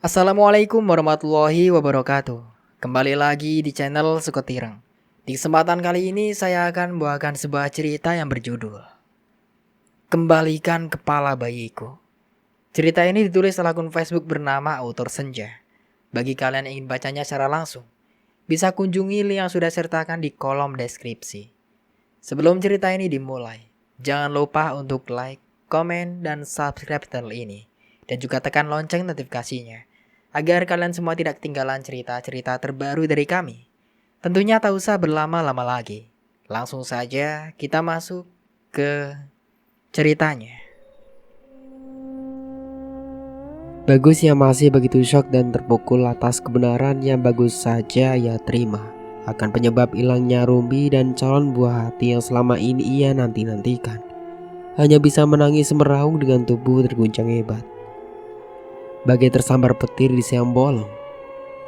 Assalamualaikum warahmatullahi wabarakatuh. Kembali lagi di channel Sukotireng. Di kesempatan kali ini saya akan membawakan sebuah cerita yang berjudul Kembalikan Kepala Bayiku. Cerita ini ditulis oleh akun Facebook bernama Autor Senja. Bagi kalian yang ingin bacanya secara langsung, bisa kunjungi link yang sudah sertakan di kolom deskripsi. Sebelum cerita ini dimulai, jangan lupa untuk like, komen, dan subscribe channel ini. Dan juga tekan lonceng notifikasinya, agar kalian semua tidak ketinggalan cerita-cerita terbaru dari kami. Tentunya tak usah berlama-lama lagi. Langsung saja kita masuk ke ceritanya. Bagus yang masih begitu syok dan terpukul atas kebenaran yang bagus saja ia terima akan penyebab hilangnya Rumbi dan calon buah hati yang selama ini ia nanti-nantikan. Hanya bisa menangis meraung dengan tubuh terguncang hebat, bagai tersambar petir di siang bolong.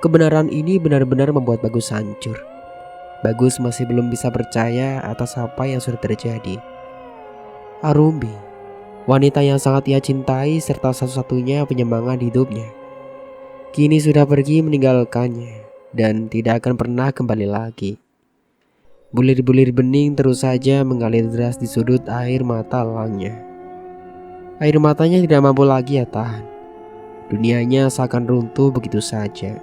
Kebenaran ini benar-benar membuat Bagus hancur. Bagus masih belum bisa percaya atas apa yang sudah terjadi. Arumbi, wanita yang sangat ia cintai serta satu-satunya penyemangat hidupnya, kini sudah pergi meninggalkannya dan tidak akan pernah kembali lagi. Bulir-bulir bening terus saja mengalir deras di sudut air mata elangnya. Air matanya tidak mampu lagi ia tahan. Dunianya seakan runtuh begitu saja.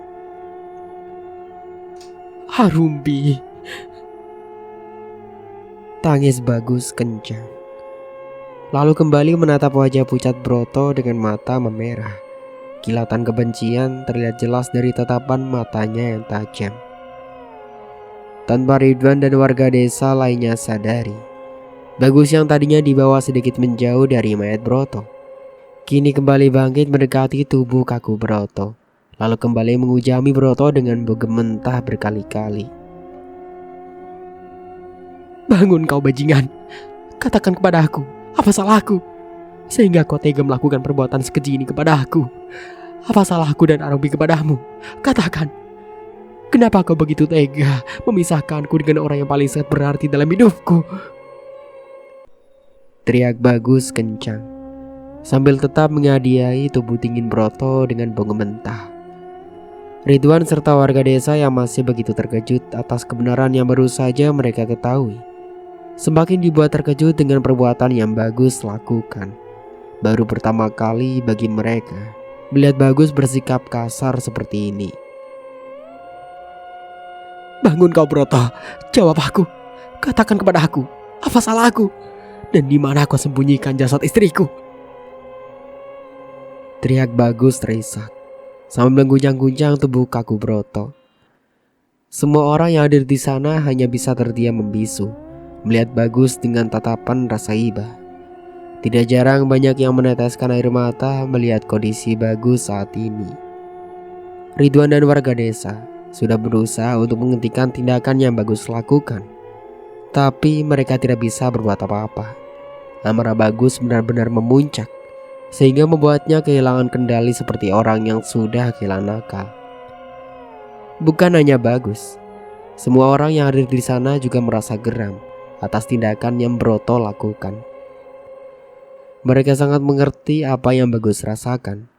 Harumbi, tangis Bagus kencang, lalu kembali menatap wajah pucat Broto dengan mata memerah. Kilatan kebencian terlihat jelas dari tatapan matanya yang tajam. Tanpa Ridwan dan warga desa lainnya sadari, Bagus yang tadinya dibawa sedikit menjauh dari mayat Broto, kini kembali bangkit mendekati tubuh kaku Broto, lalu kembali menghujami Broto dengan bergementah berkali-kali. Bangun kau bajingan, katakan kepada aku, apa salahku sehingga kau tega melakukan perbuatan sekeji ini kepada aku? Apa salahku dan Arumbi kepadamu? Katakan, kenapa kau begitu tega memisahkanku dengan orang yang paling sangat berarti dalam hidupku? Teriak Bagus kencang, sambil tetap menghadiahi tubuh dingin Broto dengan bentak. Ridwan serta warga desa yang masih begitu terkejut atas kebenaran yang baru saja mereka ketahui, semakin dibuat terkejut dengan perbuatan yang Bagus lakukan. Baru pertama kali bagi mereka melihat Bagus bersikap kasar seperti ini. Bangun kau Broto, jawab aku. Katakan kepada aku, apa salahku? Dan di mana kau sembunyikan jasad istriku? Teriak Bagus terisak sambil mengguncang-guncang tubuh kaku Broto. Semua orang yang hadir di sana hanya bisa terdiam membisu melihat Bagus dengan tatapan rasa iba. Tidak jarang banyak yang meneteskan air mata melihat kondisi Bagus saat ini. Ridwan dan warga desa sudah berusaha untuk menghentikan tindakan yang Bagus lakukan, tapi mereka tidak bisa berbuat apa-apa. Amarah Bagus benar-benar memuncak sehingga membuatnya kehilangan kendali seperti orang yang sudah kehilangan akal. Bukan hanya Bagus, semua orang yang hadir di sana juga merasa geram atas tindakan yang Broto lakukan. Mereka sangat mengerti apa yang Bagus rasakan.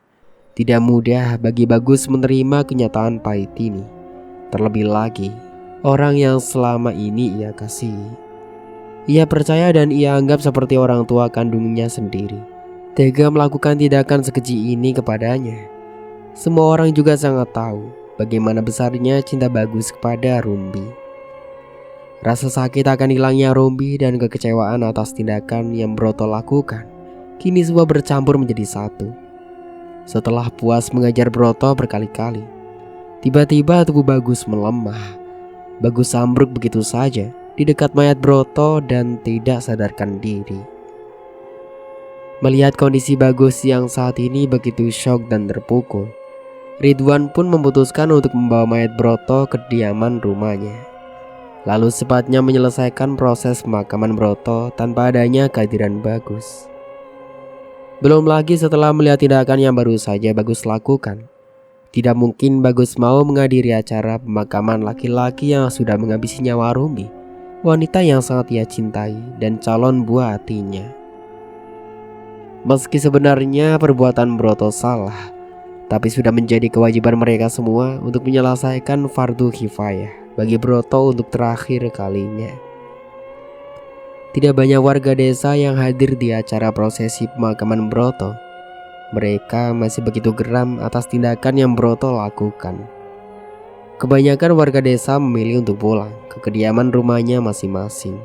Tidak mudah bagi Bagus menerima kenyataan pahit ini, terlebih lagi orang yang selama ini ia kasihi. Ia percaya dan ia anggap seperti orang tua kandungnya sendiri, tega melakukan tindakan sekeji ini kepadanya. Semua orang juga sangat tahu bagaimana besarnya cinta Bagus kepada Rumbi. Rasa sakit akan hilangnya Rumbi dan kekecewaan atas tindakan yang Broto lakukan kini semua bercampur menjadi satu. Setelah puas mengajar Broto berkali-kali, tiba-tiba tubuh Bagus melemah. Bagus ambruk begitu saja di dekat mayat Broto dan tidak sadarkan diri. Melihat kondisi Bagus yang saat ini begitu syok dan terpukul, Ridwan pun memutuskan untuk membawa mayat Broto ke kediaman rumahnya, lalu secepatnya menyelesaikan proses pemakaman Broto tanpa adanya kehadiran Bagus. Belum lagi setelah melihat tindakan yang baru saja Bagus lakukan, tidak mungkin Bagus mau menghadiri acara pemakaman laki-laki yang sudah menghabisi nyawa Rumbi, wanita yang sangat ia cintai dan calon buah hatinya. Meski sebenarnya perbuatan Broto salah, Tapi sudah menjadi kewajiban mereka semua untuk menyelesaikan fardu kifayah bagi Broto untuk terakhir kalinya. Tidak banyak warga desa yang hadir di acara prosesi pemakaman Broto. Mereka masih begitu geram atas tindakan yang Broto lakukan. Kebanyakan warga desa memilih untuk pulang ke kediaman rumahnya masing-masing.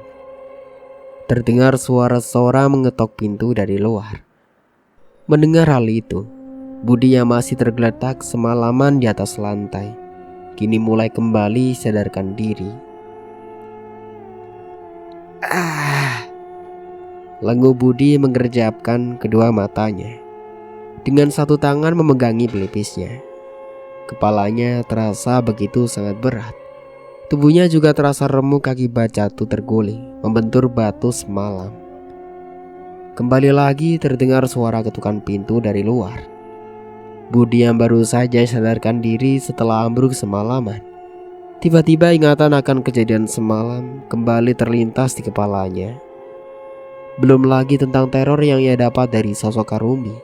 Terdengar suara seseorang mengetok pintu dari luar. Mendengar hal itu, Budi yang masih tergeletak semalaman di atas lantai, kini mulai kembali sadarkan diri. Lenguh Budi mengerjapkan kedua matanya. Dengan satu tangan memegangi pelipisnya. Kepalanya terasa begitu sangat berat. Tubuhnya juga terasa remuk akibat jatuh terguling membentur batu semalam. Kembali lagi terdengar suara ketukan pintu dari luar. Budi yang baru saja sadarkan diri setelah ambruk semalaman, tiba-tiba ingatan akan kejadian semalam kembali terlintas di kepalanya. Belum lagi tentang teror yang ia dapat dari sosok Karumbi,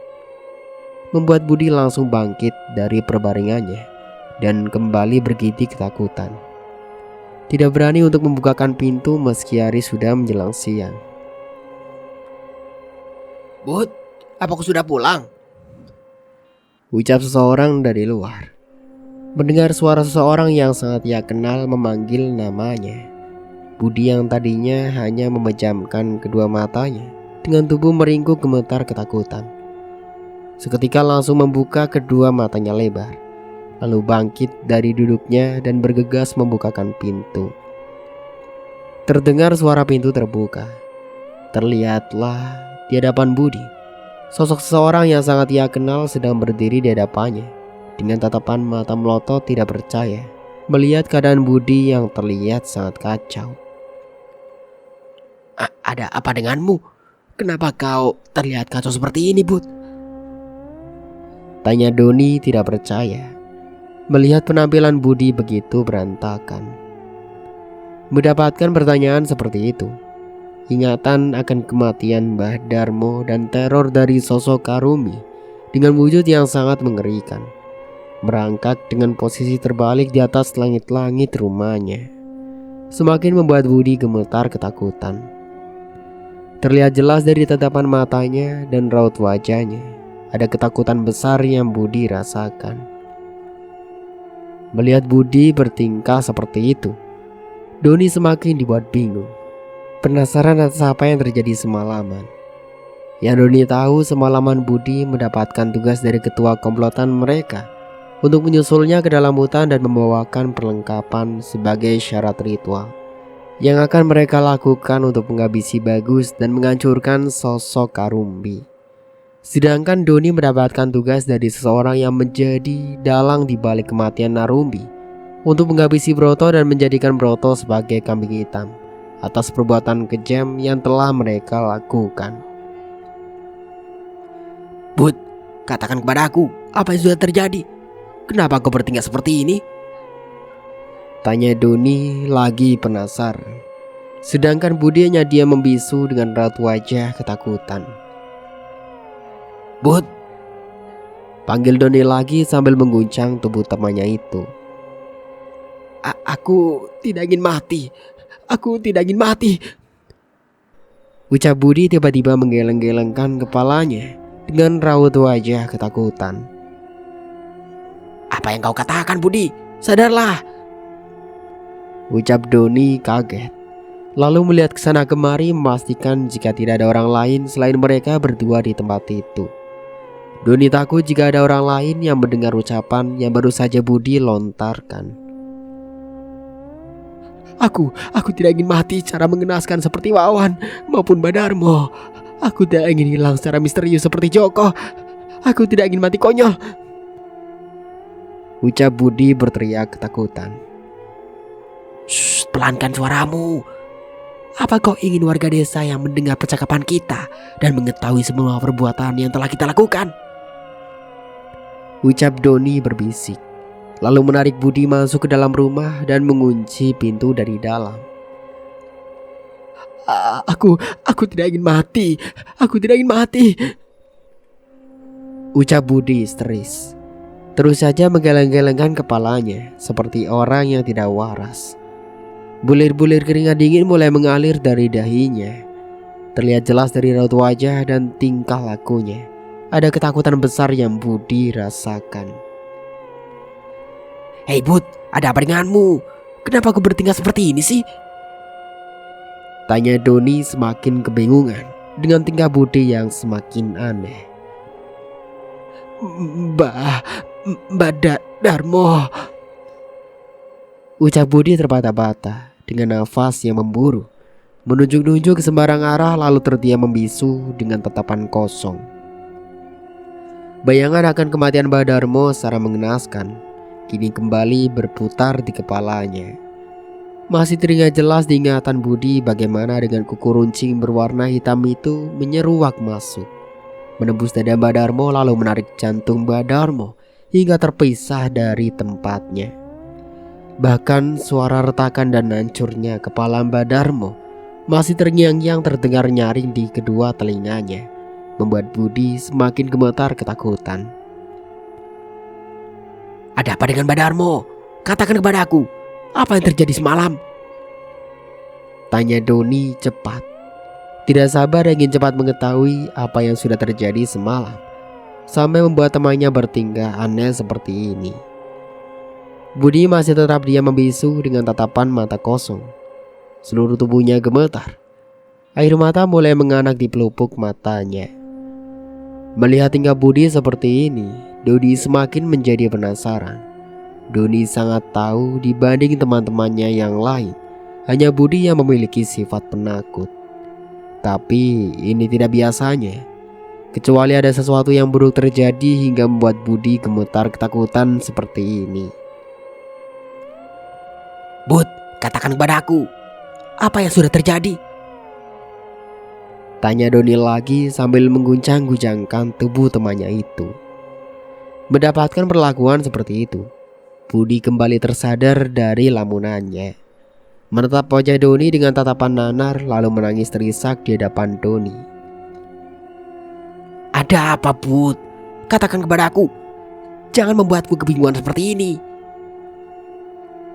membuat Budi langsung bangkit dari perbaringannya dan kembali bergidik ketakutan. Tidak berani untuk membukakan pintu meski hari sudah menjelang siang. Bud, apa kau sudah pulang? Ucap seseorang dari luar. Mendengar suara seseorang yang sangat ia kenal memanggil namanya. Budi yang tadinya hanya memejamkan kedua matanya, dengan tubuh meringkuk gemetar ketakutan. Seketika langsung membuka kedua matanya lebar, lalu bangkit dari duduknya dan bergegas membukakan pintu. Terdengar suara pintu terbuka. Terlihatlah di hadapan Budi sosok seseorang yang sangat ia kenal sedang berdiri di hadapannya dengan tatapan mata melotot tidak percaya melihat keadaan Budi yang terlihat sangat kacau. Ada apa denganmu? Kenapa kau terlihat kacau seperti ini, Bud? Tanya Doni tidak percaya melihat penampilan Budi begitu berantakan. Mendapatkan pertanyaan seperti itu, ingatan akan kematian Mbah Darmo dan teror dari sosok Karumi dengan wujud yang sangat mengerikan merangkak dengan posisi terbalik di atas langit-langit rumahnya, semakin membuat Budi gemetar ketakutan. Terlihat jelas dari tatapan matanya dan raut wajahnya, ada ketakutan besar yang Budi rasakan. Melihat Budi bertingkah seperti itu, Doni semakin dibuat bingung, penasaran atas apa yang terjadi semalaman. Yang Doni tahu semalaman Budi mendapatkan tugas dari ketua komplotan mereka untuk menyusulnya ke dalam hutan dan membawakan perlengkapan sebagai syarat ritual yang akan mereka lakukan untuk menghabisi Bagus dan menghancurkan sosok Karumbi. Sedangkan Doni mendapatkan tugas dari seseorang yang menjadi dalang di balik kematian Narumbi untuk menghabisi Broto dan menjadikan Broto sebagai kambing hitam atas perbuatan kejam yang telah mereka lakukan. Bud, katakan kepada aku, apa yang sudah terjadi? Kenapa kau bertingkah seperti ini? Tanya Doni lagi penasaran. Sedangkan Budi hanya dia membisu dengan raut wajah ketakutan. Bud, panggil Doni lagi sambil mengguncang tubuh temannya itu. Aku tidak ingin mati. Aku tidak ingin mati. Ucap Budi tiba-tiba menggeleng-gelengkan kepalanya dengan raut wajah ketakutan. Apa yang kau katakan, Budi? Sadarlah. Ucap Doni kaget, lalu melihat kesana kemari memastikan jika tidak ada orang lain selain mereka berdua di tempat itu. Doni takut jika ada orang lain yang mendengar ucapan yang baru saja Budi lontarkan. Aku tidak ingin mati secara mengenaskan seperti Wawan maupun Badarmo. Aku tidak ingin hilang secara misterius seperti Joko. Aku tidak ingin mati konyol. Ucap Budi berteriak ketakutan. Shh, pelankan suaramu. Apa kau ingin warga desa yang mendengar percakapan kita dan mengetahui semua perbuatan yang telah kita lakukan? Ucap Doni berbisik, lalu menarik Budi masuk ke dalam rumah dan mengunci pintu dari dalam. Aku tidak ingin mati. Aku tidak ingin mati. Ucap Budi histeris. Terus saja menggeleng-gelengkan kepalanya seperti orang yang tidak waras. Bulir-bulir keringat dingin mulai mengalir dari dahinya. Terlihat jelas dari raut wajah dan tingkah lakunya. Ada ketakutan besar yang Budi rasakan. Hei Bud, ada apa denganmu? Kenapa aku bertingkah seperti ini sih? Tanya Doni semakin kebingungan dengan tingkah Budi yang semakin aneh. Mbak Darmo. Ucap Budi terbata-bata dengan nafas yang memburu, menunjuk-nunjuk ke sembarang arah lalu terdiam membisu dengan tatapan kosong. Bayangan akan kematian Mbak Darmo secara mengenaskan kini kembali berputar di kepalanya. Masih teringat jelas di ingatan Budi bagaimana dengan kuku runcing berwarna hitam itu menyeruak masuk, menembus dada Mbak Darmo lalu menarik jantung Mbak Darmo hingga terpisah dari tempatnya. Bahkan suara retakan dan hancurnya kepala Mbak Darmo masih terngiang-ngiang terdengar nyaring di kedua telinganya, membuat Budi semakin gemetar ketakutan. Ada apa dengan Mbak Darmo? Katakan kepadaku, apa yang terjadi semalam? Tanya Doni cepat. Tidak sabar ingin cepat mengetahui apa yang sudah terjadi semalam, sampai membuat temannya bertingkah aneh seperti ini. Budi masih tetap diam membisu dengan tatapan mata kosong. Seluruh tubuhnya gemetar. Air mata mulai menganak di pelupuk matanya. Melihat tingkah Budi seperti ini, Doni semakin menjadi penasaran. Doni sangat tahu dibanding teman-temannya yang lain, hanya Budi yang memiliki sifat penakut. Tapi ini tidak biasanya. Kecuali ada sesuatu yang buruk terjadi hingga membuat Budi gemetar ketakutan seperti ini. Bud, katakan kepadaku, apa yang sudah terjadi? Tanya Doni lagi sambil mengguncang-guncangkan tubuh temannya itu. Mendapatkan perlakuan seperti itu, Budi kembali tersadar dari lamunannya. Menatap wajah Doni dengan tatapan nanar lalu menangis terisak di hadapan Doni. Ada apa Bud? Katakan kepadaku. Jangan membuatku kebingungan seperti ini.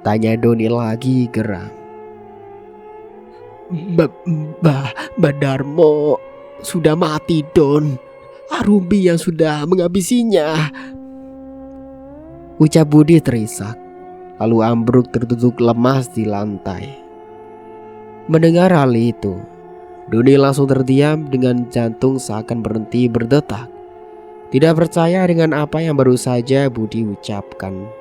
Tanya Doni lagi geram. Mbak Darmo sudah mati Don. Arumbi yang sudah menghabisinya. Ucap Budi terisak, lalu ambruk tertutup lemas di lantai. Mendengar hal itu, Doni langsung terdiam dengan jantung seakan berhenti berdetak. Tidak percaya dengan apa yang baru saja Budi ucapkan.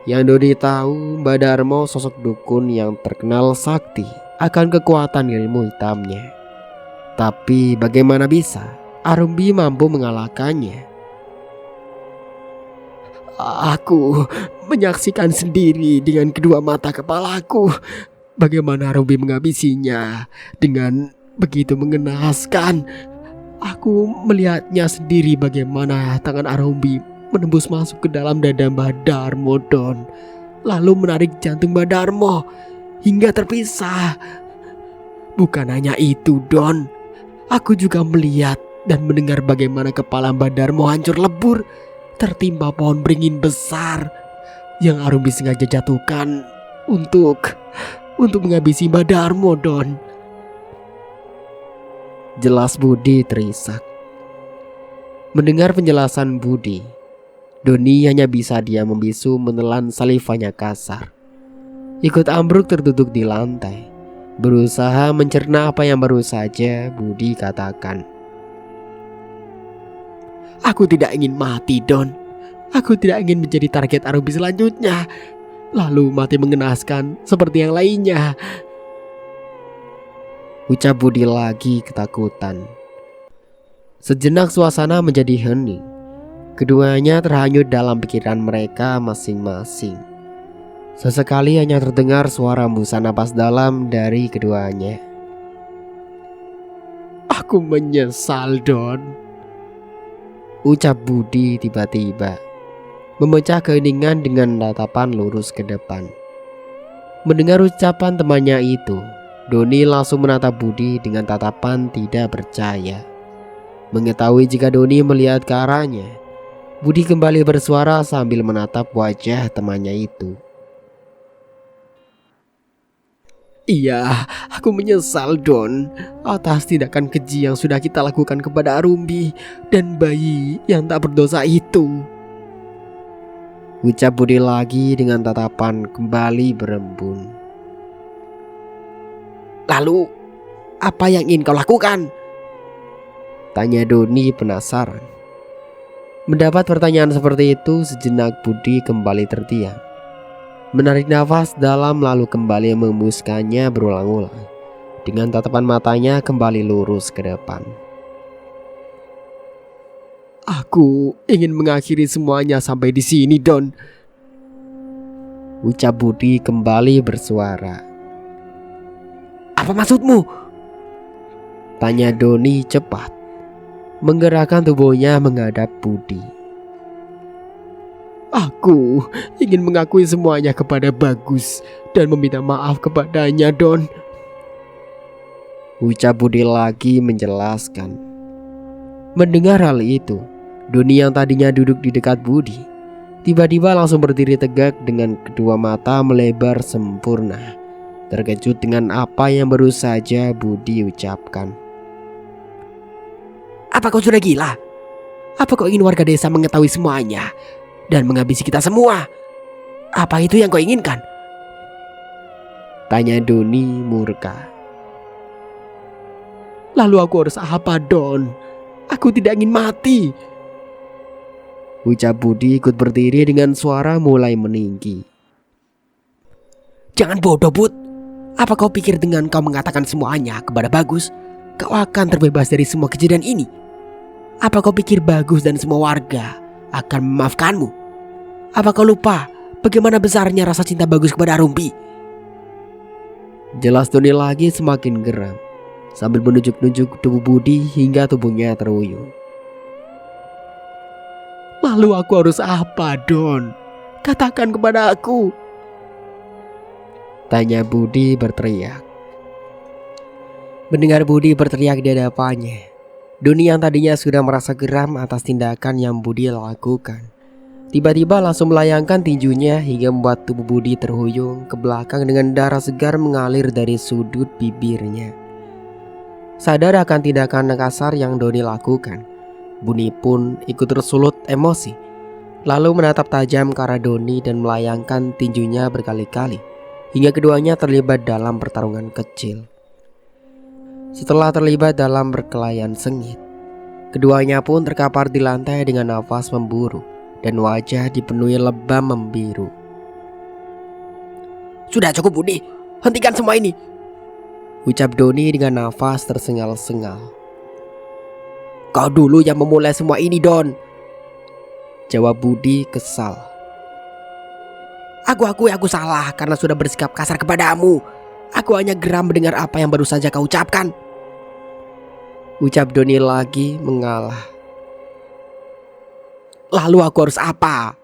Yang Doni tahu, Mbak Darmo sosok dukun yang terkenal sakti akan kekuatan ilmu hitamnya. Tapi bagaimana bisa Arumbi mampu mengalahkannya? Aku menyaksikan sendiri dengan kedua mata kepalaku bagaimana Arumbi menghabisinya dengan begitu mengenaskan. Aku melihatnya sendiri bagaimana tangan Arumbi menembus masuk ke dalam dada Mbak Darmo Don, lalu menarik jantung Mbak Darmo hingga terpisah. Bukan hanya itu Don, aku juga melihat dan mendengar bagaimana kepala Mbak Darmo hancur lebur tertimpa pohon beringin besar yang Arumbi sengaja jatuhkan untuk menghabisi Mbak Darmo Don. Jelas Budi terisak. Mendengar penjelasan Budi, Doni hanya bisa diam membisu menelan salivanya kasar. Ikut ambruk tertutup di lantai, berusaha mencerna apa yang baru saja Budi katakan. Aku tidak ingin mati Don. Aku tidak ingin menjadi target Arumbi selanjutnya, lalu mati mengenaskan seperti yang lainnya. Ucap Budi lagi ketakutan. Sejenak suasana menjadi hening. Keduanya terhanyut dalam pikiran mereka masing-masing. Sesekali hanya terdengar suara hembusan napas dalam dari keduanya. Aku menyesal Don. Ucap Budi tiba-tiba, memecah keheningan dengan tatapan lurus ke depan. Mendengar ucapan temannya itu, Doni langsung menatap Budi dengan tatapan tidak percaya. Mengetahui jika Doni melihat ke arahnya, Budi kembali bersuara sambil menatap wajah temannya itu. Iya, aku menyesal Don atas tindakan keji yang sudah kita lakukan kepada Arumbi dan bayi yang tak berdosa itu. Ucap Budi lagi dengan tatapan kembali berembun. Lalu, apa yang ingin kau lakukan? Tanya Doni penasaran. Mendapat pertanyaan seperti itu, sejenak Budi kembali terdiam. Menarik nafas dalam lalu kembali mengembuskannya berulang-ulang. Dengan tatapan matanya kembali lurus ke depan. Aku ingin mengakhiri semuanya sampai di sini, Don. Ucap Budi kembali bersuara. Apa maksudmu? Tanya Doni cepat, menggerakkan tubuhnya menghadap Budi. Aku ingin mengakui semuanya kepada Bagus dan meminta maaf kepadanya, Don. Ucap Budi lagi menjelaskan. Mendengar hal itu, Doni yang tadinya duduk di dekat Budi tiba-tiba langsung berdiri tegak dengan kedua mata melebar sempurna, terkejut dengan apa yang baru saja Budi ucapkan. Apa kau sudah gila? Apa kau ingin warga desa mengetahui semuanya dan menghabisi kita semua? Apa itu yang kau inginkan? Tanya Doni murka. Lalu aku harus apa, Don? Aku tidak ingin mati. Ucap Budi ikut berdiri dengan suara mulai meninggi. Jangan bodoh, Bud. Apa kau pikir dengan kau mengatakan semuanya kepada Bagus, kau akan terbebas dari semua kejadian ini? Apa kau pikir Bagus dan semua warga akan memaafkanmu? Apa kau lupa bagaimana besarnya rasa cinta Bagus kepada Arumbi? Jelas Doni lagi semakin geram sambil menunjuk-nunjuk tubuh Budi hingga tubuhnya teruyuh. Lalu aku harus apa, Don? Katakan kepada aku. Tanya Budi berteriak. Mendengar Budi berteriak di hadapannya, Doni yang tadinya sudah merasa geram atas tindakan yang Budi lakukan, tiba-tiba langsung melayangkan tinjunya hingga membuat tubuh Budi terhuyung ke belakang dengan darah segar mengalir dari sudut bibirnya. Sadar akan tindakan kasar yang Doni lakukan, Budi pun ikut tersulut emosi, lalu menatap tajam ke arah Doni dan melayangkan tinjunya berkali-kali hingga keduanya terlibat dalam pertarungan kecil. Setelah terlibat dalam perkelahian sengit, keduanya pun terkapar di lantai dengan nafas memburu dan wajah dipenuhi lebam membiru. Sudah cukup, Budi. Hentikan semua ini. Ucap Doni dengan nafas tersengal-sengal. Kau dulu yang memulai semua ini, Don. Jawab Budi kesal. Aku akui aku salah karena sudah bersikap kasar kepadamu. Aku hanya geram mendengar apa yang baru saja kau ucapkan. Ucap Doni lagi mengalah. Lalu aku harus apa?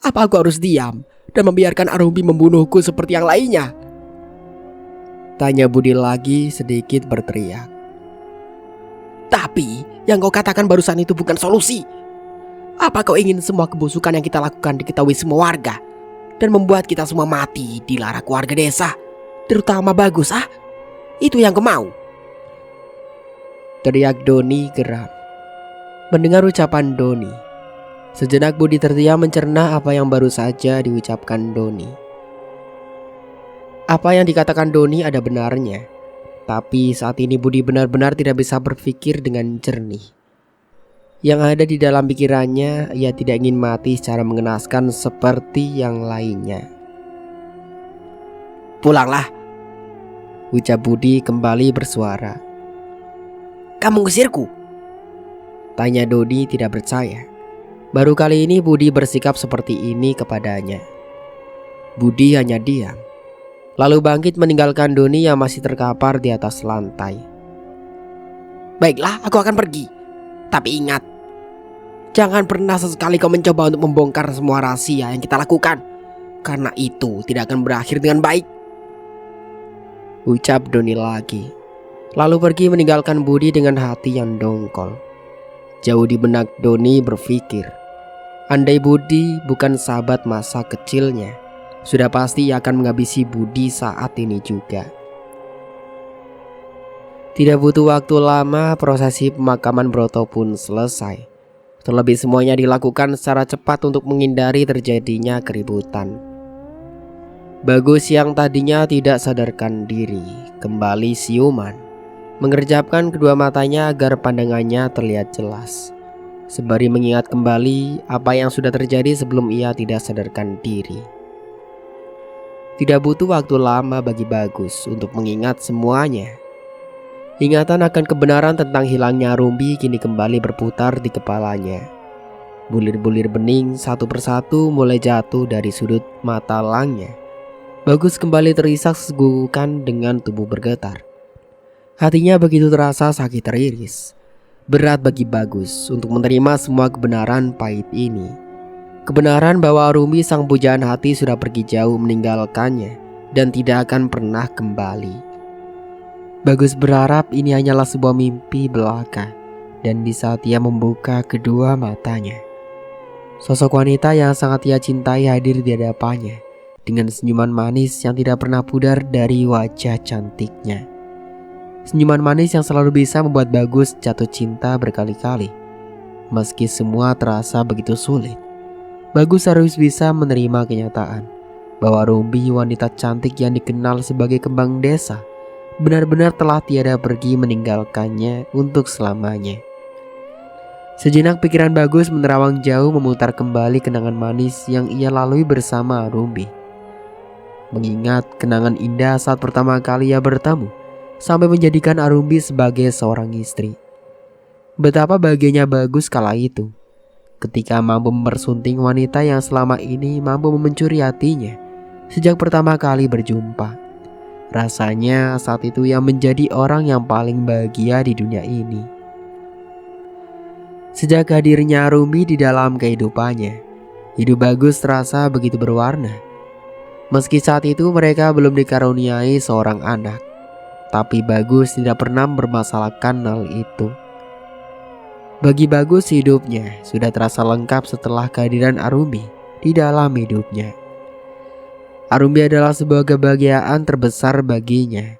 Apa aku harus diam dan membiarkan Arumbi membunuhku seperti yang lainnya? Tanya Budi lagi sedikit berteriak. Tapi yang kau katakan barusan itu bukan solusi. Apa kau ingin semua kebusukan yang kita lakukan diketahui semua warga dan membuat kita semua mati dilarak warga desa, terutama Bagus? Itu yang kau mau? Teriak Doni geram. Mendengar ucapan Doni, sejenak Budi terdiam mencerna apa yang baru saja diucapkan Doni. Apa yang dikatakan Doni ada benarnya, tapi saat ini Budi benar-benar tidak bisa berpikir dengan jernih. Yang ada di dalam pikirannya, ia tidak ingin mati secara mengenaskan seperti yang lainnya. Pulanglah, ucap Budi kembali bersuara. Kamu ngusirku? Tanya Doni tidak percaya. Baru kali ini Budi bersikap seperti ini kepadanya. Budi hanya diam, lalu bangkit meninggalkan Doni yang masih terkapar di atas lantai. Baiklah, aku akan pergi. Tapi ingat, jangan pernah sesekali kau mencoba untuk membongkar semua rahasia yang kita lakukan, karena itu tidak akan berakhir dengan baik. Ucap Doni lagi, lalu pergi meninggalkan Budi dengan hati yang dongkol. Jauh di benak Doni berpikir, Andai Budi bukan sahabat masa kecilnya, sudah pasti ia akan menghabisi Budi saat ini juga. Tidak butuh waktu lama, prosesi pemakaman Broto pun selesai. Terlebih semuanya dilakukan secara cepat untuk menghindari terjadinya keributan. Bagus yang tadinya tidak sadarkan diri kembali siuman, mengerjapkan kedua matanya agar pandangannya terlihat jelas, sembari mengingat kembali apa yang sudah terjadi sebelum ia tidak sadarkan diri. Tidak butuh waktu lama bagi Bagus untuk mengingat semuanya. Ingatan akan kebenaran tentang hilangnya Rumbi kini kembali berputar di kepalanya. Bulir-bulir bening satu persatu mulai jatuh dari sudut mata langnya. Bagus kembali terisak segugukan dengan tubuh bergetar. Hatinya begitu terasa sakit teriris. Berat bagi Bagus untuk menerima semua kebenaran pahit ini. Kebenaran bahwa Rumbi sang pujaan hati sudah pergi jauh meninggalkannya dan tidak akan pernah kembali. Bagus berharap ini hanyalah sebuah mimpi belaka, dan di saat ia membuka kedua matanya, sosok wanita yang sangat ia cintai hadir di hadapannya dengan senyuman manis yang tidak pernah pudar dari wajah cantiknya. Senyuman manis yang selalu bisa membuat Bagus jatuh cinta berkali-kali. Meski semua terasa begitu sulit, Bagus harus bisa menerima kenyataan bahwa Rumbi, wanita cantik yang dikenal sebagai kembang desa, benar-benar telah tiada pergi meninggalkannya untuk selamanya. Sejenak pikiran Bagus menerawang jauh memutar kembali kenangan manis yang ia lalui bersama Rumbi. Mengingat kenangan indah saat pertama kali ia bertemu, sampai menjadikan Arumbi sebagai seorang istri. Betapa bahagianya Bagus kala itu, ketika mampu mempersunting wanita yang selama ini mampu memencuri hatinya sejak pertama kali berjumpa. Rasanya saat itu ia menjadi orang yang paling bahagia di dunia ini. Sejak hadirnya Rumbi di dalam kehidupannya, hidup Bagus terasa begitu berwarna. Meski saat itu mereka belum dikaruniai seorang anak, tapi Bagus tidak pernah mempermasalahkan hal itu. Bagi Bagus, hidupnya sudah terasa lengkap setelah kehadiran Arumbi di dalam hidupnya. Arumbi adalah sebuah kebahagiaan terbesar baginya.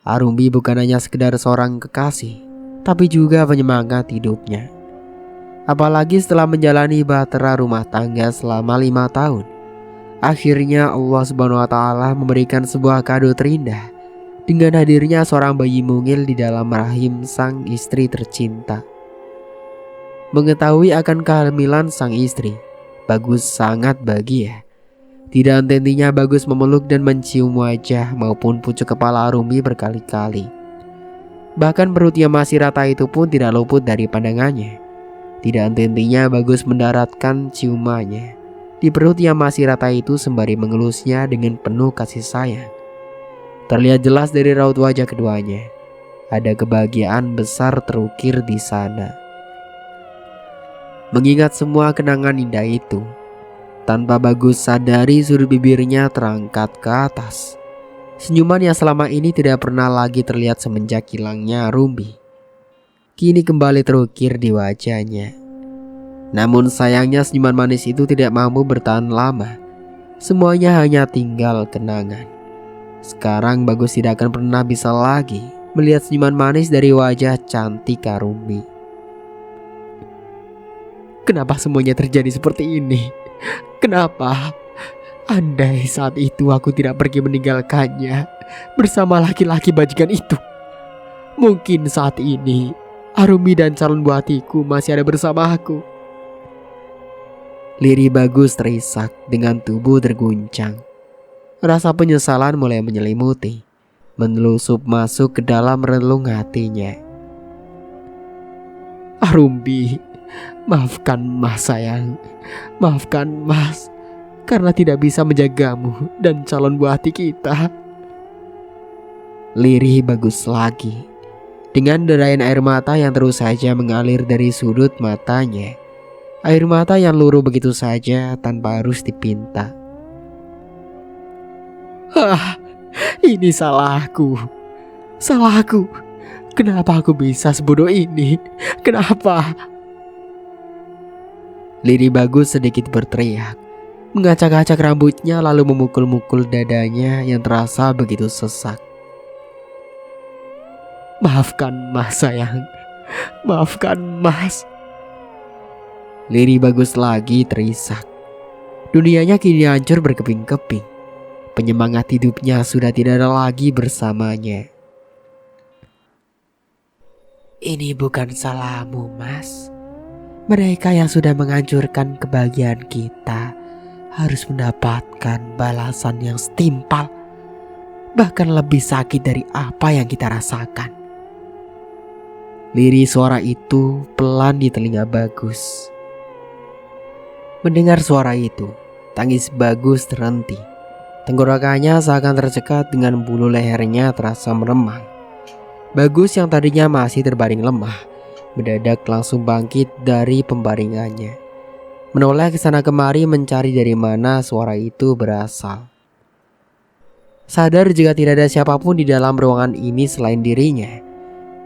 Arumbi bukan hanya sekedar seorang kekasih, tapi juga penyemangat hidupnya. Apalagi setelah menjalani bahtera rumah tangga selama 5 tahun, akhirnya Allah Subhanahu wa Ta'ala memberikan sebuah kado terindah dengan hadirnya seorang bayi mungil di dalam rahim sang istri tercinta. Mengetahui akan kehamilan sang istri, Bagus sangat bahagia. Tidak henti-hentinya Bagus memeluk dan mencium wajah maupun pucuk kepala Arumbi berkali-kali. Bahkan perut yang masih rata itu pun tidak luput dari pandangannya. Tidak henti-hentinya Bagus mendaratkan ciumannya di perut yang masih rata itu sembari mengelusnya dengan penuh kasih sayang. Terlihat jelas dari raut wajah keduanya, ada kebahagiaan besar terukir di sana. Mengingat semua kenangan indah itu, tanpa Bagus sadari sudut bibirnya terangkat ke atas. Senyuman yang selama ini tidak pernah lagi terlihat semenjak hilangnya Rumbi, kini kembali terukir di wajahnya. Namun sayangnya senyuman manis itu tidak mampu bertahan lama. Semuanya hanya tinggal kenangan. Sekarang Bagus tidak akan pernah bisa lagi melihat senyuman manis dari wajah cantik Rumbi. Kenapa semuanya terjadi seperti ini? Kenapa? Andai saat itu aku tidak pergi meninggalkannya bersama laki-laki bajingan itu, mungkin saat ini Arumbi dan calon buah hatiku masih ada bersama aku. Lirih Bagus terisak dengan tubuh terguncang. Rasa penyesalan mulai menyelimuti, menelusup masuk ke dalam relung hatinya. Arumbi, maafkan Mas sayang, maafkan Mas karena tidak bisa menjagamu dan calon buah hati kita. Lirih Bagus lagi, dengan derayan air mata yang terus saja mengalir dari sudut matanya. Air mata yang luruh begitu saja tanpa harus dipinta. Ini salahku. Kenapa aku bisa sebodoh ini? Kenapa? Liri Bagus sedikit berteriak, mengacak-acak rambutnya lalu memukul-mukul dadanya yang terasa begitu sesak. Maafkan Mas sayang, maafkan Mas. Liri Bagus lagi terisak. Dunianya kini hancur berkeping-keping. Penyemangat hidupnya sudah tidak ada lagi bersamanya. Ini bukan salahmu, Mas. Mereka yang sudah menghancurkan kebahagiaan kita harus mendapatkan balasan yang setimpal, bahkan lebih sakit dari apa yang kita rasakan. Lirih suara itu pelan di telinga Bagus. Mendengar suara itu, tangis Bagus terhenti. Tenggorokannya seakan tercekat, dengan bulu lehernya terasa meremang. Bagus yang tadinya masih terbaring lemah, mendadak langsung bangkit dari pembaringannya. Menoleh ke sana kemari mencari dari mana suara itu berasal. Sadar jika tidak ada siapapun di dalam ruangan ini selain dirinya,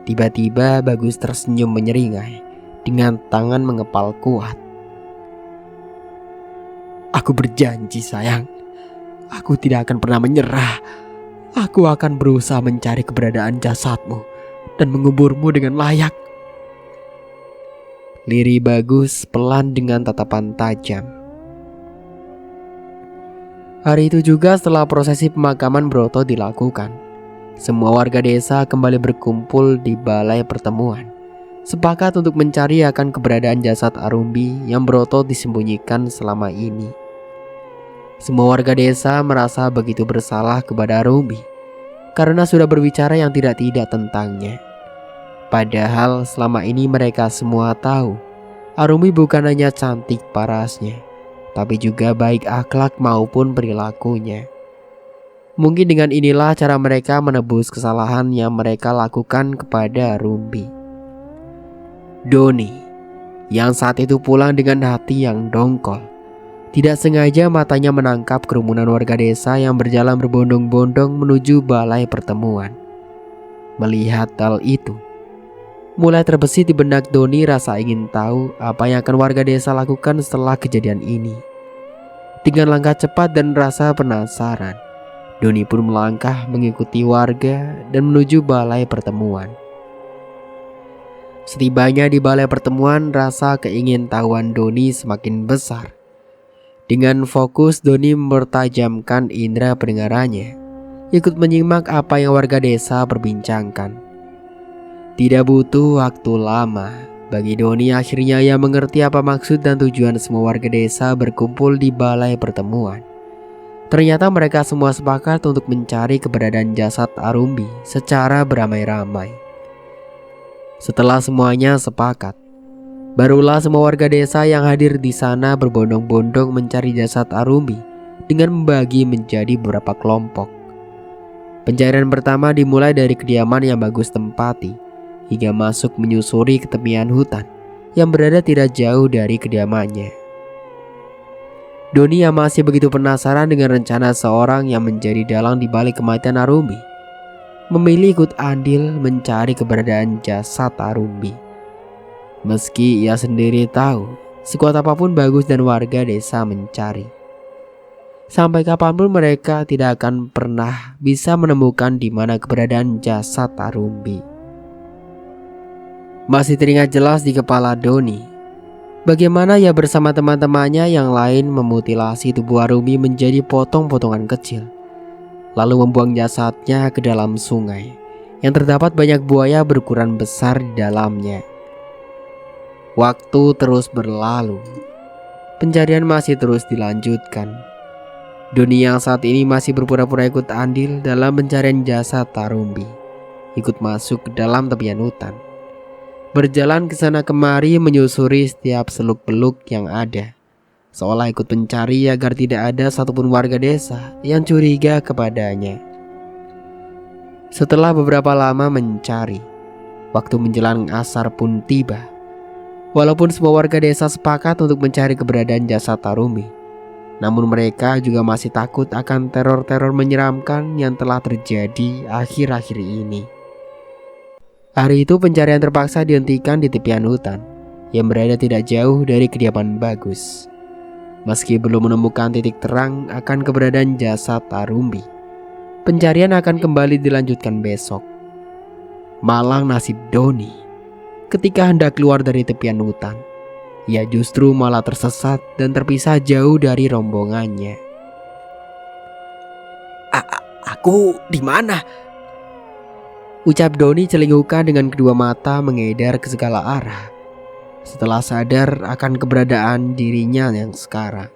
tiba-tiba Bagus tersenyum menyeringai dengan tangan mengepal kuat. Aku berjanji sayang, aku tidak akan pernah menyerah. Aku akan berusaha mencari keberadaan jasadmu dan menguburmu dengan layak. Lirih Bagus pelan dengan tatapan tajam. Hari itu juga setelah prosesi pemakaman Broto dilakukan, semua warga desa kembali berkumpul di balai pertemuan, sepakat untuk mencari akan keberadaan jasad Arumbi yang Broto disembunyikan selama ini. Semua warga desa merasa begitu bersalah kepada Arumbi karena sudah berbicara yang tidak-tidak tentangnya. Padahal selama ini mereka semua tahu Arumbi bukan hanya cantik parasnya, tapi juga baik akhlak maupun perilakunya. Mungkin dengan inilah cara mereka menebus kesalahan yang mereka lakukan kepada Arumbi. Doni, yang saat itu pulang dengan hati yang dongkol, tidak sengaja matanya menangkap kerumunan warga desa yang berjalan berbondong-bondong menuju balai pertemuan. Melihat hal itu, mulai terbesit di benak Doni rasa ingin tahu apa yang akan warga desa lakukan setelah kejadian ini. Dengan langkah cepat dan rasa penasaran, Doni pun melangkah mengikuti warga dan menuju balai pertemuan. Setibanya di balai pertemuan, rasa keingintahuan Doni semakin besar. Dengan fokus Doni mempertajamkan indera pendengarannya, ikut menyimak apa yang warga desa perbincangkan. Tidak butuh waktu lama bagi Doni, akhirnya ia mengerti apa maksud dan tujuan semua warga desa berkumpul di balai pertemuan. Ternyata mereka semua sepakat untuk mencari keberadaan jasad Arumbi secara beramai-ramai. Setelah semuanya sepakat, barulah semua warga desa yang hadir di sana berbondong-bondong mencari jasad Arumbi dengan membagi menjadi beberapa kelompok. Pencarian pertama dimulai dari kediaman yang Bagus tempati, hingga masuk menyusuri ke tepian hutan yang berada tidak jauh dari kediamannya. Doni yang masih begitu penasaran dengan rencana seorang yang menjadi dalang di balik kematian Arumbi, memilih ikut andil mencari keberadaan jasad Arumbi. Meski ia sendiri tahu sekuat apapun Bagus dan warga desa mencari, sampai kapanpun mereka tidak akan pernah bisa menemukan di mana keberadaan jasad Arumbi. Masih teringat jelas di kepala Doni bagaimana ia bersama teman-temannya yang lain memutilasi tubuh Arumbi menjadi potong-potongan kecil, lalu membuang jasadnya ke dalam sungai yang terdapat banyak buaya berukuran besar di dalamnya. Waktu terus berlalu, pencarian masih terus dilanjutkan. Doni yang saat ini masih berpura-pura ikut andil dalam pencarian jasad Arumbi, ikut masuk ke dalam tepian hutan, berjalan ke sana kemari menyusuri setiap seluk-beluk yang ada, seolah ikut mencari agar tidak ada satupun warga desa yang curiga kepadanya. Setelah beberapa lama mencari, waktu menjelang asar pun tiba. Walaupun semua warga desa sepakat untuk mencari keberadaan jasad Arumbi, namun mereka juga masih takut akan teror-teror menyeramkan yang telah terjadi akhir-akhir ini. Hari itu pencarian terpaksa dihentikan di tepian hutan yang berada tidak jauh dari kediaman Bagus. Meski belum menemukan titik terang akan keberadaan jasad Arumbi, pencarian akan kembali dilanjutkan besok. Malang nasib Doni. Ketika hendak keluar dari tepian hutan, ia justru malah tersesat dan terpisah jauh dari rombongannya. Aku di mana? Ucap Doni celingkukan dengan kedua mata mengedar ke segala arah, setelah sadar akan keberadaan dirinya yang sekarang.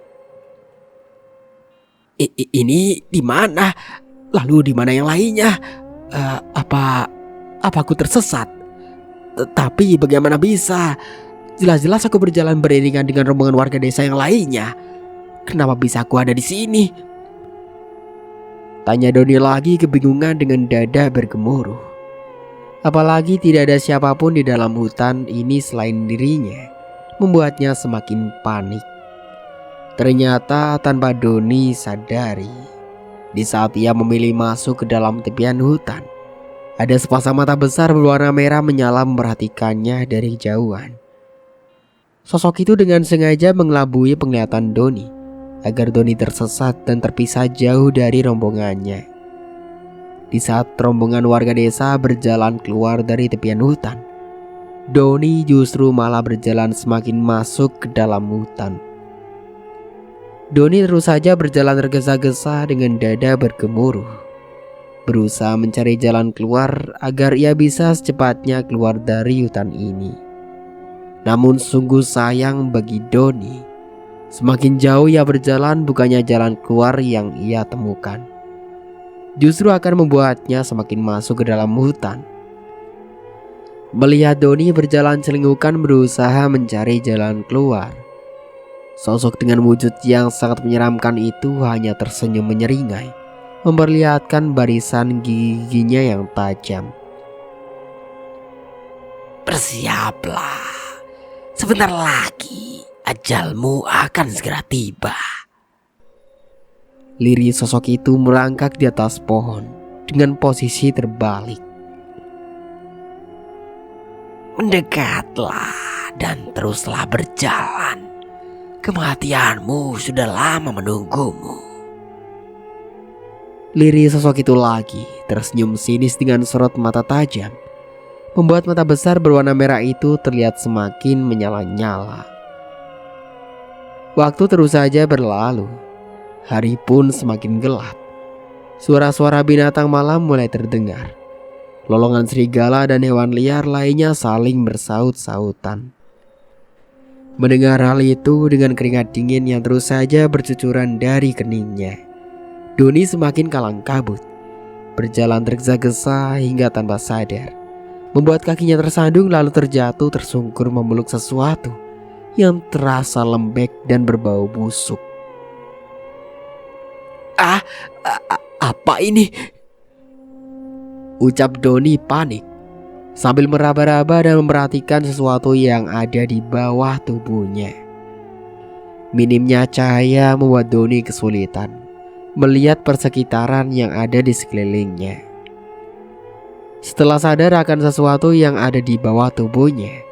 Ini di mana? Lalu di mana yang lainnya? Apa aku tersesat? Tapi bagaimana bisa? Jelas-jelas aku berjalan beriringan dengan rombongan warga desa yang lainnya. Kenapa bisa aku ada di sini? Tanya Doni lagi kebingungan dengan dada bergemuruh. Apalagi tidak ada siapapun di dalam hutan ini selain dirinya, membuatnya semakin panik. Ternyata tanpa Doni sadari, di saat ia memilih masuk ke dalam tepian hutan, ada sepasang mata besar berwarna merah menyala memperhatikannya dari jauhan. Sosok itu dengan sengaja mengelabui penglihatan Doni agar Doni tersesat dan terpisah jauh dari rombongannya. Di saat rombongan warga desa berjalan keluar dari tepian hutan, Doni justru malah berjalan semakin masuk ke dalam hutan. Doni terus saja berjalan tergesa-gesa dengan dada bergemuruh, berusaha mencari jalan keluar agar ia bisa secepatnya keluar dari hutan ini. Namun sungguh sayang bagi Doni, semakin jauh ia berjalan bukannya jalan keluar yang ia temukan, justru akan membuatnya semakin masuk ke dalam hutan. Melihat Doni berjalan celingkukan berusaha mencari jalan keluar, sosok dengan wujud yang sangat menyeramkan itu hanya tersenyum menyeringai, memperlihatkan barisan giginya yang tajam. Bersiaplah, sebentar lagi ajalmu akan segera tiba. Lirih sosok itu merangkak di atas pohon dengan posisi terbalik. Mendekatlah dan teruslah berjalan. Kematianmu sudah lama menunggumu. Lirih sosok itu lagi tersenyum sinis dengan sorot mata tajam, membuat mata besar berwarna merah itu terlihat semakin menyala-nyala. Waktu terus saja berlalu. Hari pun semakin gelap. Suara-suara binatang malam mulai terdengar. Lolongan serigala dan hewan liar lainnya saling bersaut-sautan. Mendengar hal itu dengan keringat dingin yang terus saja bercucuran dari keningnya, Doni semakin kalang kabut, berjalan tergesa-gesa hingga tanpa sadar, membuat kakinya tersandung lalu terjatuh tersungkur memeluk sesuatu yang terasa lembek dan berbau busuk. Apa ini? Ucap Doni panik sambil meraba-raba dan memperhatikan sesuatu yang ada di bawah tubuhnya. Minimnya cahaya membuat Doni kesulitan melihat persekitaran yang ada di sekelilingnya. Setelah sadar akan sesuatu yang ada di bawah tubuhnya,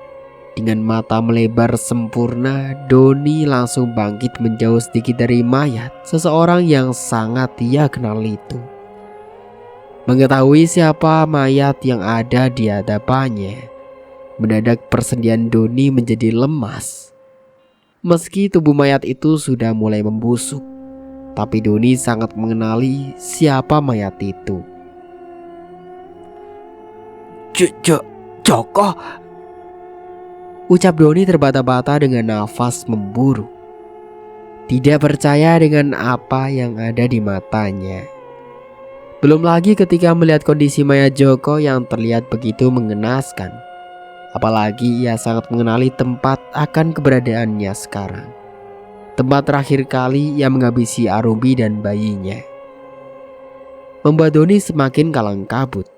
dengan mata melebar sempurna, Doni langsung bangkit menjauh sedikit dari mayat seseorang yang sangat ia kenal itu. Mengetahui siapa mayat yang ada di hadapannya, mendadak persendian Doni menjadi lemas. Meski tubuh mayat itu sudah mulai membusuk, tapi Doni sangat mengenali siapa mayat itu. Joko. Ucap Doni terbata-bata dengan nafas memburu, tidak percaya dengan apa yang ada di matanya. Belum lagi ketika melihat kondisi mayat Joko yang terlihat begitu mengenaskan. Apalagi ia sangat mengenali tempat akan keberadaannya sekarang. Tempat terakhir kali ia menghabisi Arumbi dan bayinya. Membuat Doni semakin kalang kabut.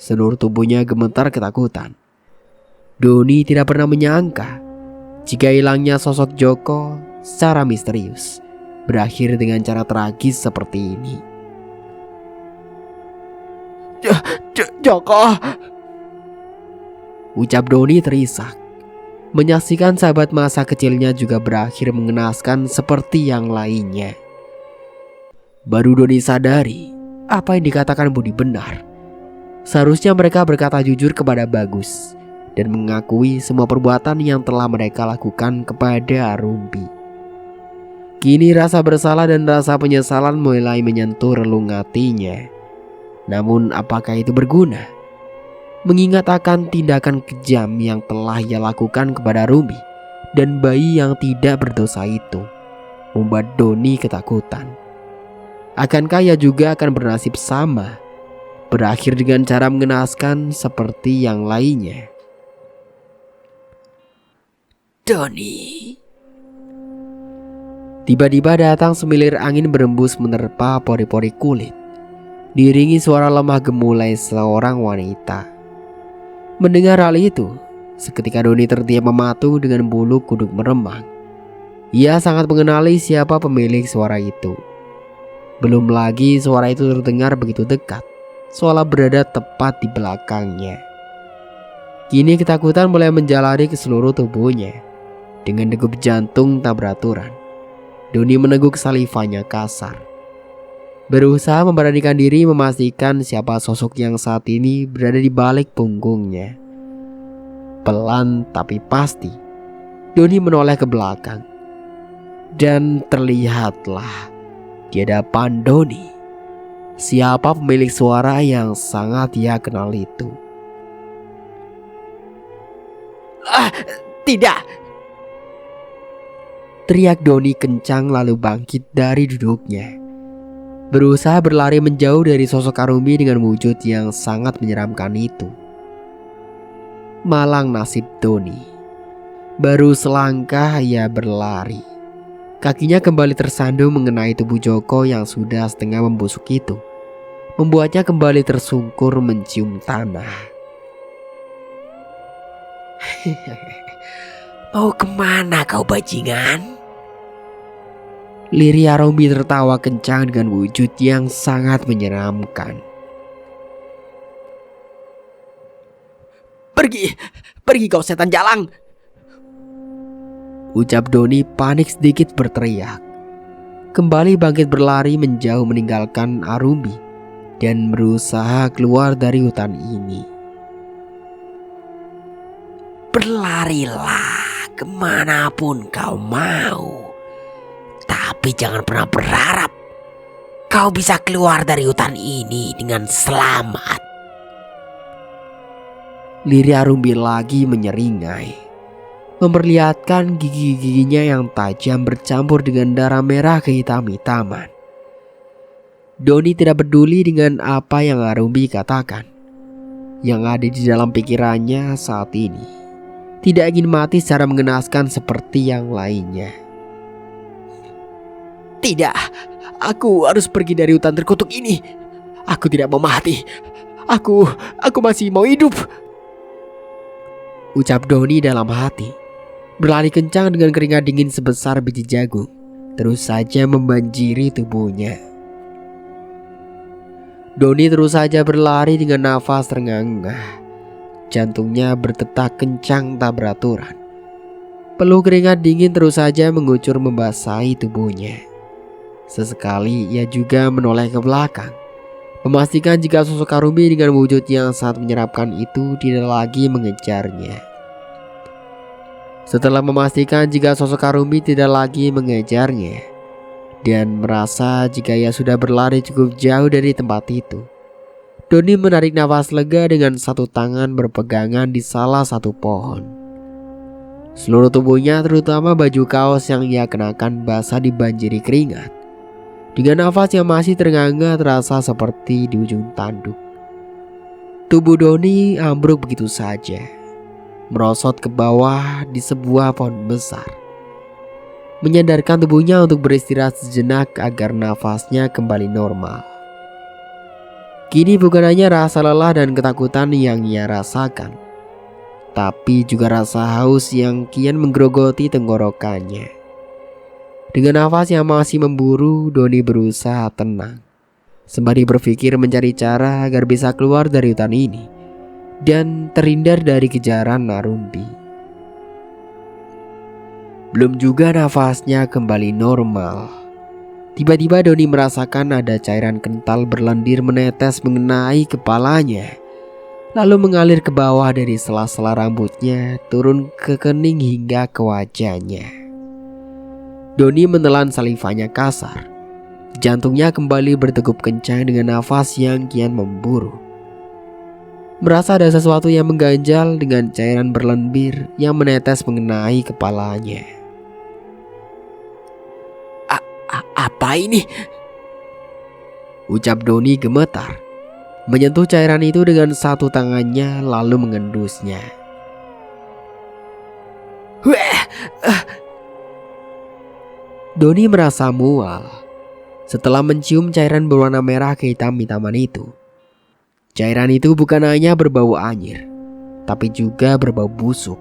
Seluruh tubuhnya gemetar ketakutan. Doni tidak pernah menyangka jika hilangnya sosok Joko secara misterius berakhir dengan cara tragis seperti ini. Joko. Ucap Doni terisak. Menyaksikan sahabat masa kecilnya juga berakhir mengenaskan seperti yang lainnya. Baru Doni sadari apa yang dikatakan Budi benar. Seharusnya mereka berkata jujur kepada Bagus dan mengakui semua perbuatan yang telah mereka lakukan kepada Arumbi. Kini rasa bersalah dan rasa penyesalan mulai menyentuh relung hatinya. Namun apakah itu berguna? Mengingat akan tindakan kejam yang telah ia lakukan kepada Arumbi dan bayi yang tidak berdosa itu, membuat Doni ketakutan. Akankah ia juga akan bernasib sama, berakhir dengan cara mengenaskan seperti yang lainnya? Doni. Tiba-tiba datang semilir angin berembus menerpa pori-pori kulit, diiringi suara lemah gemulai seorang wanita. Mendengar hal itu, seketika Doni terdiam mematung dengan bulu kuduk meremang. Ia sangat mengenali siapa pemilik suara itu. Belum lagi suara itu terdengar begitu dekat, seolah berada tepat di belakangnya. Kini ketakutan mulai menjalari ke seluruh tubuhnya. Dengan degup jantung tak beraturan, Doni meneguk salivanya kasar. Berusaha memberanikan diri memastikan siapa sosok yang saat ini berada di balik punggungnya. Pelan tapi pasti, Doni menoleh ke belakang. Dan terlihatlah di hadapan Doni siapa pemilik suara yang sangat ia kenal itu. Tidak. Teriak Doni kencang lalu bangkit dari duduknya. Berusaha berlari menjauh dari sosok Arumbi dengan wujud yang sangat menyeramkan itu. Malang nasib Doni. Baru selangkah ia berlari, kakinya kembali tersandung mengenai tubuh Joko yang sudah setengah membusuk itu, membuatnya kembali tersungkur mencium tanah. Mau kemana kau bajingan? Liri Arumbi tertawa kencang dengan wujud yang sangat menyeramkan. Pergi kau setan jalang. Ucap Doni panik sedikit berteriak. Kembali bangkit berlari menjauh meninggalkan Arumbi dan berusaha keluar dari hutan ini. Berlarilah kemanapun kau mau. Tapi jangan pernah berharap kau bisa keluar dari hutan ini dengan selamat. Liri Arumbi lagi menyeringai, memperlihatkan gigi-giginya yang tajam bercampur dengan darah merah kehitam-hitaman. Doni tidak peduli dengan apa yang Arumbi katakan. Yang ada di dalam pikirannya saat ini, tidak ingin mati secara mengenaskan seperti yang lainnya. Tidak, aku harus pergi dari hutan terkutuk ini. Aku tidak mau mati. Aku masih mau hidup. Ucap Doni dalam hati, berlari kencang dengan keringat dingin sebesar biji jagung, terus saja membanjiri tubuhnya. Doni terus saja berlari dengan nafas terengah-engah. Jantungnya berdetak kencang tak beraturan. Peluh keringat dingin terus saja mengucur membasahi tubuhnya. Sesekali ia juga menoleh ke belakang, memastikan jika sosok Arumbi dengan wujud yang sangat menyeramkan itu tidak lagi mengejarnya. Setelah memastikan jika sosok Arumbi tidak lagi mengejarnya, dan merasa jika ia sudah berlari cukup jauh dari tempat itu, Doni menarik nafas lega dengan satu tangan berpegangan di salah satu pohon. Seluruh tubuhnya terutama baju kaos yang ia kenakan basah dibanjiri keringat. Dengan nafas yang masih terengah-engah terasa seperti di ujung tanduk. Tubuh Doni ambruk begitu saja, merosot ke bawah di sebuah pohon besar, menyadarkan tubuhnya untuk beristirahat sejenak agar nafasnya kembali normal. Kini bukan hanya rasa lelah dan ketakutan yang ia rasakan, tapi juga rasa haus yang kian menggerogoti tenggorokannya. Dengan nafas yang masih memburu, Doni berusaha tenang, sembari berpikir mencari cara agar bisa keluar dari hutan ini dan terhindar dari kejaran Arumbi. Belum juga nafasnya kembali normal. Tiba-tiba Doni merasakan ada cairan kental berlendir menetes mengenai kepalanya, lalu mengalir ke bawah dari sela-sela rambutnya, turun ke kening hingga ke wajahnya. Doni menelan salivanya kasar. Jantungnya kembali berdegup kencang dengan nafas yang kian memburu. Merasa ada sesuatu yang mengganjal dengan cairan berlendir yang menetes mengenai kepalanya. Apa ini? Ucap Doni gemetar, menyentuh cairan itu dengan satu tangannya lalu mengendusnya. Doni merasa mual setelah mencium cairan berwarna merah kehitam-hitaman itu. Cairan itu bukan hanya berbau anyir, tapi juga berbau busuk.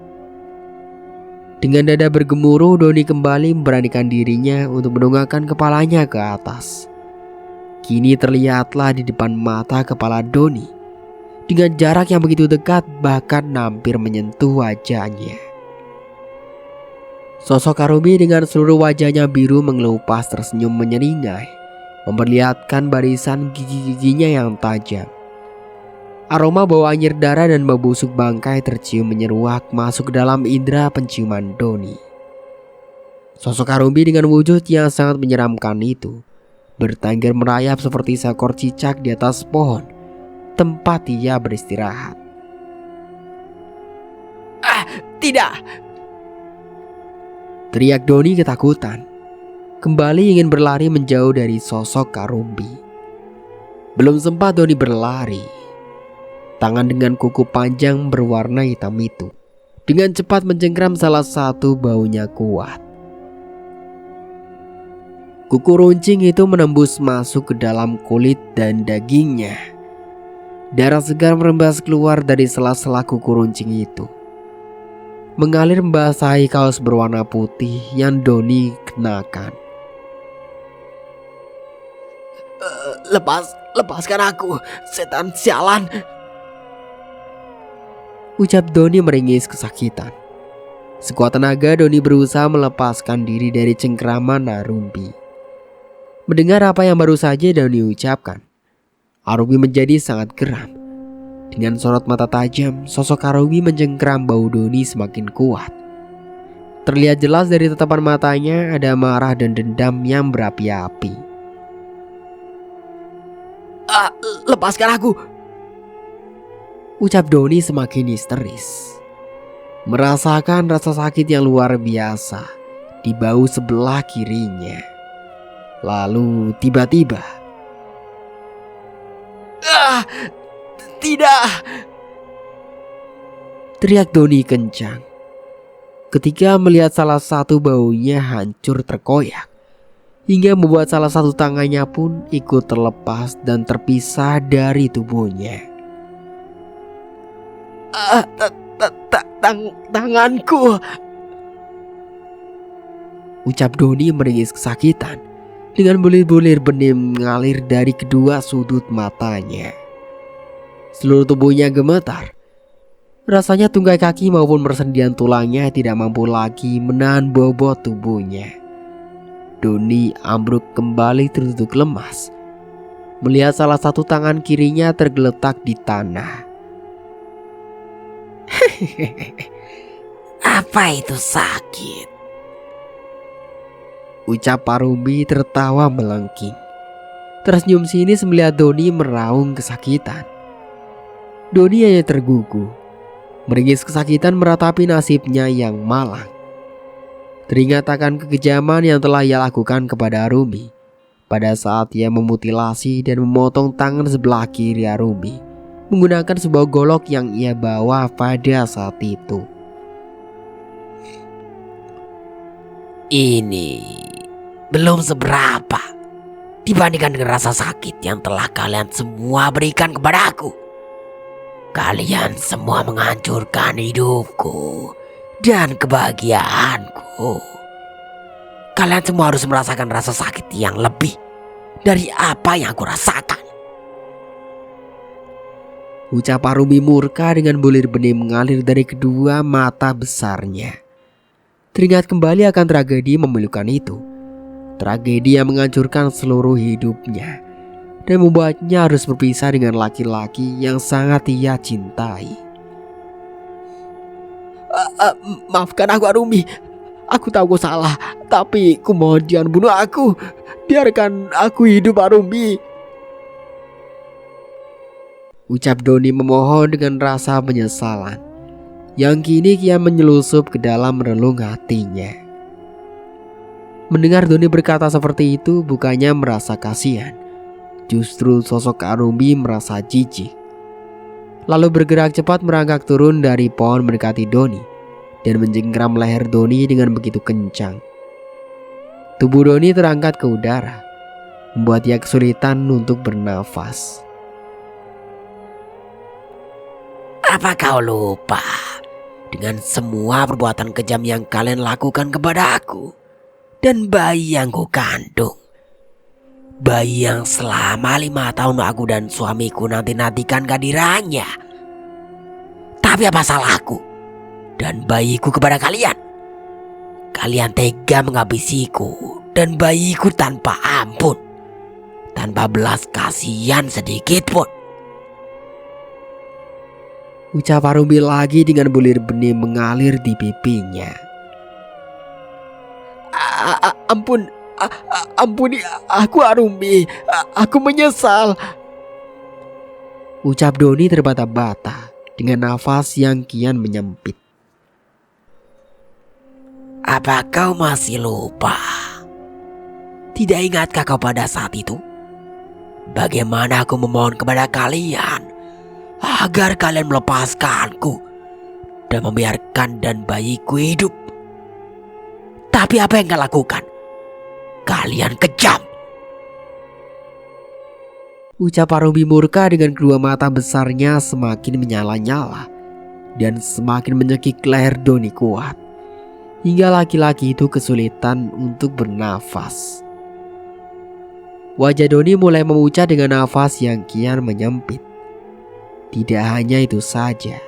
Dengan dada bergemuruh, Doni kembali memberanikan dirinya untuk mendongakkan kepalanya ke atas. Kini terlihatlah di depan mata kepala Doni, dengan jarak yang begitu dekat bahkan hampir menyentuh wajahnya. Sosok Karumi dengan seluruh wajahnya biru mengelupas tersenyum menyeringai, memperlihatkan barisan gigi-giginya yang tajam. Aroma bau anyir darah dan bau busuk bangkai tercium menyeruak masuk ke dalam indera penciuman Doni. Sosok Karumbi dengan wujud yang sangat menyeramkan itu bertengger merayap seperti seekor cicak di atas pohon tempat ia beristirahat. Tidak! Teriak Doni ketakutan, kembali ingin berlari menjauh dari sosok Karumbi. Belum sempat Doni berlari, tangan dengan kuku panjang berwarna hitam itu dengan cepat mencengkram salah satu baunya kuat. Kuku runcing itu menembus masuk ke dalam kulit dan dagingnya. Darah segar merembas keluar dari sela-sela kuku runcing itu, mengalir membasahi kaos berwarna putih yang Doni kenakan. Lepaskan aku, setan sialan! Ucap Doni meringis kesakitan. Sekuat tenaga Doni berusaha melepaskan diri dari cengkraman Arumbi. Mendengar apa yang baru saja Doni ucapkan, Arumbi menjadi sangat geram. Dengan sorot mata tajam, sosok Arumbi mencengkram bau Doni semakin kuat. Terlihat jelas dari tatapan matanya ada marah dan dendam yang berapi-api. Lepaskan aku! Ucap Doni semakin histeris, merasakan rasa sakit yang luar biasa di bahu sebelah kirinya. Lalu tiba-tiba, Tidak! teriak Doni kencang ketika melihat salah satu baunya hancur terkoyak, hingga membuat salah satu tangannya pun ikut terlepas dan terpisah dari tubuhnya. Tanganku! Ucap Doni meringis kesakitan dengan bulir-bulir bening mengalir dari kedua sudut matanya. Seluruh tubuhnya gemetar. Rasanya tunggai kaki maupun persendian tulangnya tidak mampu lagi menahan bobot tubuhnya. Doni ambruk kembali terduduk lemas, melihat salah satu tangan kirinya tergeletak di tanah. Apa itu sakit? Ucap Parumbi tertawa melengking. Tersenyum sinis melihat Doni meraung kesakitan. Doni hanya tergugu, meringis kesakitan meratapi nasibnya yang malang. Teringat akan kekejaman yang telah ia lakukan kepada Arumi pada saat ia memutilasi dan memotong tangan sebelah kiri Arumi menggunakan sebuah golok yang ia bawa pada saat itu. Ini belum seberapa dibandingkan dengan rasa sakit yang telah kalian semua berikan kepada aku. Kalian semua menghancurkan hidupku dan kebahagiaanku. Kalian semua harus merasakan rasa sakit yang lebih dari apa yang aku rasakan. Ucap Parumbi murka dengan bulir benih mengalir dari kedua mata besarnya. Teringat kembali akan tragedi memilukan itu. Tragedi yang menghancurkan seluruh hidupnya dan membuatnya harus berpisah dengan laki-laki yang sangat ia cintai. Maafkan aku Arumi. Aku tahu aku salah, tapi ku mohon jangan bunuh aku. Biarkan aku hidup Arumi. Ucap Doni memohon dengan rasa penyesalan yang kini kian menyelusup ke dalam relung hatinya. Mendengar Doni berkata seperti itu, bukannya merasa kasihan, justru sosok Arumi merasa jijik. Lalu bergerak cepat merangkak turun dari pohon mendekati Doni dan menjengkram leher Doni dengan begitu kencang. Tubuh Doni terangkat ke udara, membuat ia kesulitan untuk bernafas. Apa kau lupa dengan semua perbuatan kejam yang kalian lakukan kepada aku dan bayi yang ku kandung? Bayi yang selama 5 tahun aku dan suamiku nanti-nantikan kehadirannya. Tapi apa salahku dan bayiku kepada kalian? Kalian tega menghabisiku dan bayiku tanpa ampun, tanpa belas kasihan sedikit pun. Ucap Arumi lagi dengan bulir benih mengalir di pipinya. Ampuni aku Arumi. Aku menyesal. Ucap Doni terbata-bata dengan nafas yang kian menyempit. Apa kau masih lupa? Tidak ingatkah kau pada saat itu? Bagaimana aku memohon kepada kalian agar kalian melepaskanku dan membiarkan dan bayiku hidup. Tapi apa yang kalian lakukan? Kalian kejam. Ucap Arumi murka dengan kedua mata besarnya semakin menyala-nyala dan semakin menyekik leher Doni kuat, hingga laki-laki itu kesulitan untuk bernafas. Wajah Doni mulai memucat dengan nafas yang kian menyempit. Tidak hanya itu saja,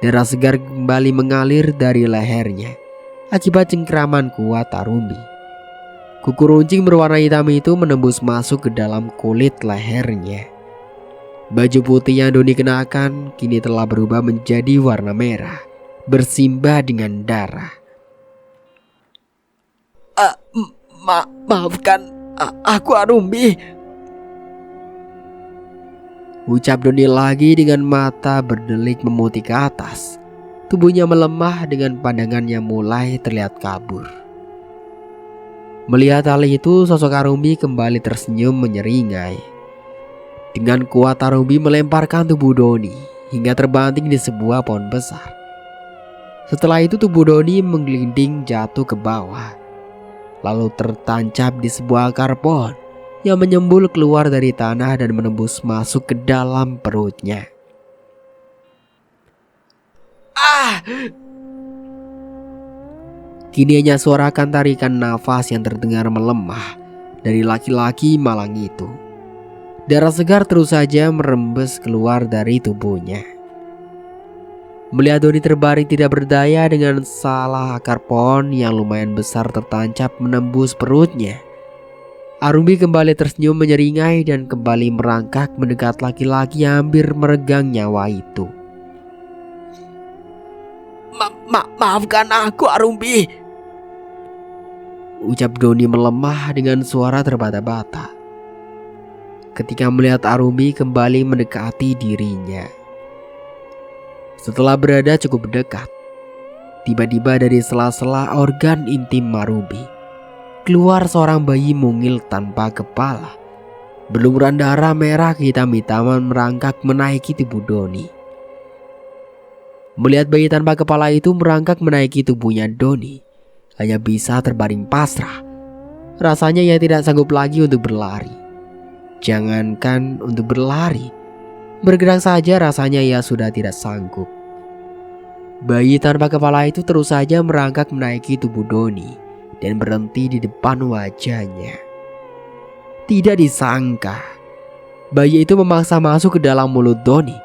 darah segar kembali mengalir dari lehernya akibat cengkraman kuat Arumi. Kuku runcing berwarna hitam itu menembus masuk ke dalam kulit lehernya. Baju putih yang Doni kenakan kini telah berubah menjadi warna merah, bersimbah dengan darah. Maafkan aku Arumi. Ucap Doni lagi dengan mata berdelik memutih ke atas. Tubuhnya melemah dengan pandangannya mulai terlihat kabur. Melihat hal itu, sosok Arumi kembali tersenyum menyeringai. Dengan kuat Arumi melemparkan tubuh Doni hingga terbanting di sebuah pohon besar. Setelah itu tubuh Doni menggelinding jatuh ke bawah, lalu tertancap di sebuah akar pohon yang menyembul keluar dari tanah dan menembus masuk ke dalam perutnya. Kini hanya suarakan tarikan nafas yang terdengar melemah dari laki-laki malang itu. Darah segar terus saja merembes keluar dari tubuhnya. Melihat Doni terbaring tidak berdaya dengan salah akar pohon yang lumayan besar tertancap menembus perutnya, Arumi kembali tersenyum menyeringai dan kembali merangkak mendekat laki-laki yang hampir meregang nyawa itu. Maafkan aku Arumi. Ucap Doni melemah dengan suara terbata-bata ketika melihat Arumi kembali mendekati dirinya. Setelah berada cukup dekat, tiba-tiba dari sela-sela organ intim Arumi keluar seorang bayi mungil tanpa kepala. Berlumuran darah merah kehitam-hitaman merangkak menaiki tubuh Doni. Melihat bayi tanpa kepala itu merangkak menaiki tubuhnya Doni, hanya bisa terbaring pasrah. Rasanya ia tidak sanggup lagi untuk berlari. Jangankan untuk berlari, bergerak saja rasanya ia sudah tidak sanggup. Bayi tanpa kepala itu terus saja merangkak menaiki tubuh Doni dan berhenti di depan wajahnya. Tidak disangka, bayi itu memaksa masuk ke dalam mulut Doni,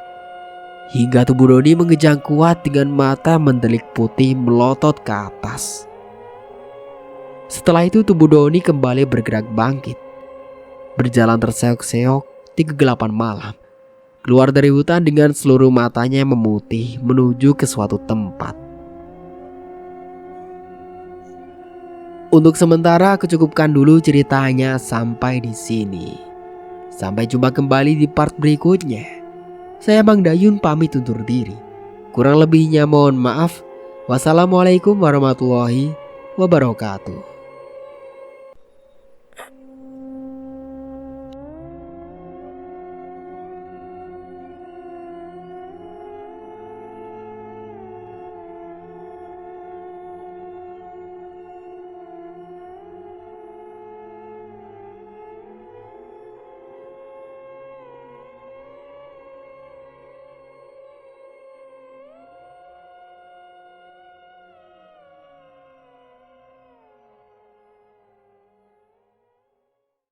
hingga tubuh Doni mengejang kuat dengan mata mendelik putih melotot ke atas. Setelah itu tubuh Doni kembali bergerak bangkit. Berjalan terseok-seok di kegelapan malam. Keluar dari hutan dengan seluruh matanya yang memutih menuju ke suatu tempat. Untuk sementara aku cukupkan dulu ceritanya sampai di sini. Sampai jumpa kembali di part berikutnya. Saya Bang Dayun pamit undur diri. Kurang lebihnya mohon maaf. Wassalamualaikum warahmatullahi wabarakatuh.